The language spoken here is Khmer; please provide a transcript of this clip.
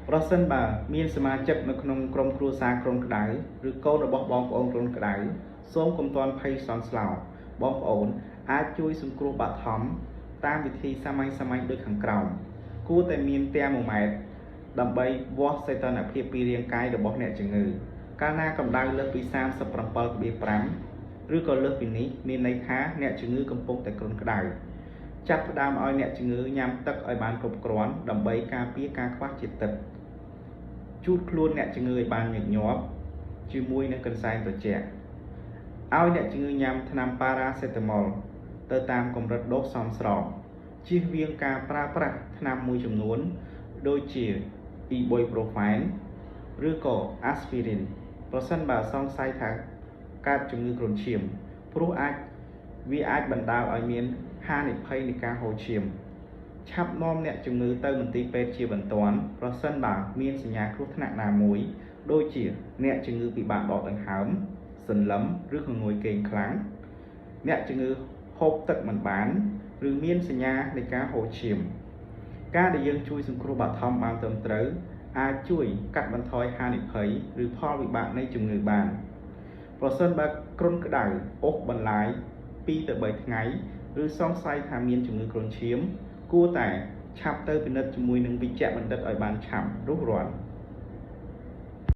ប្រសិនបើមានសមាជិកនៅក្នុងក្រុមគ្រួសារក្រុមក្តៅឬកូនរបស់បងប្អូនក្រុមក្តៅសូមកុំទាន់ភ័យសន្ស្លោបងប្អូនអាចជួយសង្គ្រោះបឋមតាមវិធីសាមញ្ញដូចខាងក្រោមគួរតែមានទែម៉ូម៉ែត្រដើម្បីវាស់សីតុណ្ហភាពពីរាងកាយរបស់អ្នកជំងឺកាលណាកម្ដៅលើសពី 37.5 ឬក៏លើសពីនេះមានន័យថាអ្នកជំងឺកំពុងតែគ្រុនក្តៅចាប់ផ្ដើមឲ្យអ្នកជំងឺញ៉ាំទឹកឲ្យបានគ្រប់គ្រាន់ដើម្បីការពារការខ្វះជាតិទឹកជូតខ្លួនអ្នកជំងឺឲ្យបានញឹកញាប់ជាមួយនឹងកន្សែងត្រជាក់ឲ្យអ្នកជំងឺញ៉ាំថ្នាំប៉ារ៉ាសេតាមុលទៅតាមកម្រិតដូសសមស្របជៀសវាងការប្រើប្រាស់ថ្នាំមួយចំនួនដូចជា Ibuprofen ឬក៏ Aspirin ប្រសិនបើសង្ស័យថាកើតជំងឺគ្រុនឈាមព្រោះវាអាចបណ្ដាលឲ្យមានហានិភ័យនៃការហូរឈាមឆាប់នាំអ្នកជំងឺទៅមន្ទីរពេទ្យជាបន្ទាន់ប្រសិនបើមានសញ្ញាគ្រោះថ្នាក់ណាមួយដូចជាអ្នកជំងឺពិបាកដកដង្ហើមសន្លឹមឬក៏ងុយគេងខ្លាំងអ្នកជំងឺហូបទឹកមិនបានឬមានសញ្ញានៃការហូរឈាមការដែលយើងជួយសង្គ្រោះបឋមបានត្រឹមត្រូវអាចជួយកាត់បន្ថយហានិភ័យឬផលវិបាកនៃជំងឺបានប្រសិនបើគ្រុនក្តៅអូសបន្លាយ 2 ទៅ 3 ថ្ងៃឬសង្ស័យថាមានជំងឺគ្រុនឈាមគួរតែឆាប់ទៅពិនិត្យជាមួយនឹងវេជ្ជបណ្ឌិតឲ្យបានឆាប់រួសរាល់